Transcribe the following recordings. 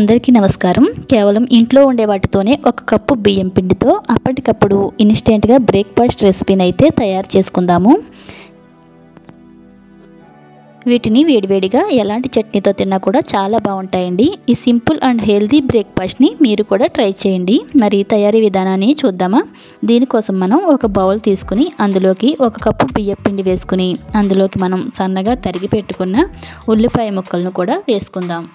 అందరికీ నమస్కారం. కేవలం ఇంట్లో ఉండే వాటితోనే ఒక కప్పు బియ్యం పిండితో అప్పటికప్పుడు ఇన్స్టెంట్గా బ్రేక్ఫాస్ట్ రెసిపీని అయితే తయారు చేసుకుందాము. వీటిని వేడివేడిగా ఎలాంటి చట్నీతో తిన్నా కూడా చాలా బాగుంటాయండి. ఈ సింపుల్ అండ్ హెల్తీ బ్రేక్ఫాస్ట్ని మీరు కూడా ట్రై చేయండి. మరి తయారీ విధానాన్ని చూద్దామా? దీనికోసం మనం ఒక బౌల్ తీసుకుని అందులోకి ఒక కప్పు బియ్యం పిండి వేసుకుని అందులోకి మనం సన్నగా తరిగి పెట్టుకున్న ఉల్లిపాయ ముక్కలను కూడా వేసుకుందాం.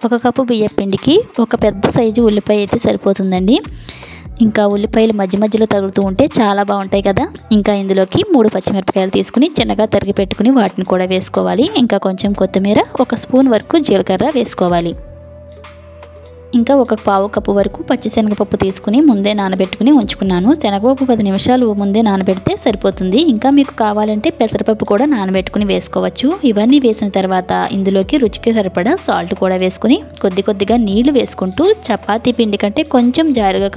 ఒక కప్పు బియ్యం పిండికి ఒక పెద్ద సైజు ఉల్లిపాయ అయితే సరిపోతుందండి. ఇంకా ఉల్లిపాయలు మధ్య మధ్యలో తగులుతూ ఉంటే చాలా బాగుంటాయి కదా. ఇంకా ఇందులోకి 3 పచ్చిమిరపకాయలు తీసుకుని చిన్నగా తరిగి పెట్టుకుని వాటిని కూడా వేసుకోవాలి. ఇంకా కొంచెం కొత్తిమీర, 1 స్పూన్ వరకు జీలకర్ర వేసుకోవాలి. ఇంకా ఒక పావు కప్పు వరకు పచ్చిశనగపప్పు తీసుకుని ముందే నానబెట్టుకుని ఉంచుకున్నాను. శనగపప్పు 10 నిమిషాలు ముందే నానబెడితే సరిపోతుంది. ఇంకా మీకు కావాలంటే పెసరపప్పు కూడా నానబెట్టుకుని వేసుకోవచ్చు. ఇవన్నీ వేసిన తర్వాత ఇందులోకి రుచికి సరిపడా సాల్ట్ కూడా వేసుకుని కొద్దిగా నీళ్లు వేసుకుంటూ చపాతీ పిండి కంటే కొంచెం జారుగా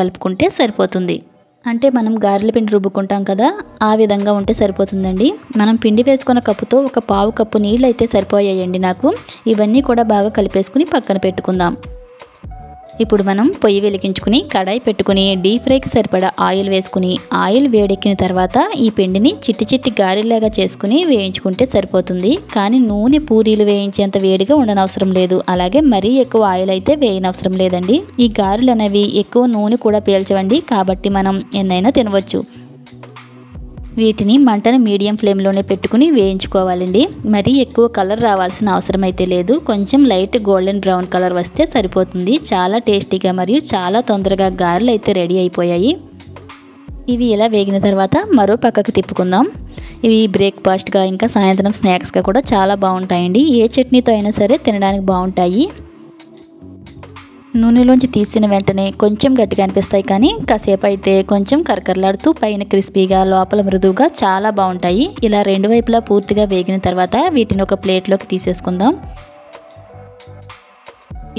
కలుపుకుంటే సరిపోతుంది. అంటే మనం గారెల పిండి రుబ్బుకుంటాం కదా, ఆ విధంగా ఉంటే సరిపోతుందండి. మనం పిండి వేసుకున్న కప్పుతో ఒక పావు కప్పు నీళ్ళు అయితే సరిపోయాయండి నాకు. ఇవన్నీ కూడా బాగా కలిపేసుకుని పక్కన పెట్టుకుందాం. ఇప్పుడు మనం పొయ్యి వెలిగించుకుని కడాయి పెట్టుకుని డీప్ ఫ్రైకి సరిపడా ఆయిల్ వేసుకుని ఆయిల్ వేడెక్కిన తర్వాత ఈ పిండిని చిట్టి గారెలాగా చేసుకుని వేయించుకుంటే సరిపోతుంది. కానీ నూనె పూరీలు వేయించేంత వేడిగా ఉండనవసరం లేదు. అలాగే మరీ ఎక్కువ ఆయిల్ అయితే వేయనవసరం లేదండి. ఈ గారెలు అనేవి ఎక్కువ నూనె కూడా పీల్చవండి, కాబట్టి మనం ఎన్నైనా తినవచ్చు. వీటిని మంటను మీడియం ఫ్లేమ్లోనే పెట్టుకుని వేయించుకోవాలండి. మరీ ఎక్కువ కలర్ రావాల్సిన అవసరం అయితే లేదు. కొంచెం లైట్ గోల్డెన్ బ్రౌన్ కలర్ వస్తే సరిపోతుంది. చాలా టేస్టీగా మరియు చాలా తొందరగా గారెలు అయితే రెడీ అయిపోయాయి. ఇవి ఇలా వేగిన తర్వాత మరో పక్కకు తిప్పుకుందాం. ఇవి బ్రేక్ఫాస్ట్గా ఇంకా సాయంత్రం స్నాక్స్గా కూడా చాలా బాగుంటాయండి. ఏ చట్నీతో అయినా సరే తినడానికి బాగుంటాయి. నూనెలోంచి తీసిన వెంటనే కొంచెం గట్టిగా అనిపిస్తాయి, కానీ కాసేపు అయితే కొంచెం కరకరలాడుతూ పైన క్రిస్పీగా లోపల మృదువుగా చాలా బాగుంటాయి. ఇలా రెండు వైపులా పూర్తిగా వేగిన తర్వాత వీటిని ఒక ప్లేట్లోకి తీసేసుకుందాం.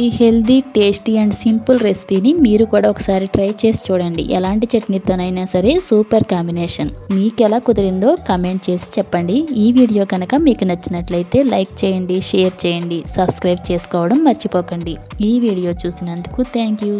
ఈ హెల్దీ, టేస్టీ అండ్ సింపుల్ రెసిపీని మీరు కూడా ఒకసారి ట్రై చేసి చూడండి. ఎలాంటి చట్నీతోనైనా సరే సూపర్ కాంబినేషన్. మీకు ఎలా కుదిరిందో కామెంట్ చేసి చెప్పండి. ఈ వీడియో కనుక మీకు నచ్చినట్లయితే లైక్ చేయండి, షేర్ చేయండి, సబ్స్క్రైబ్ చేసుకోవడం మర్చిపోకండి. ఈ వీడియో చూసినందుకు థ్యాంక్ యూ.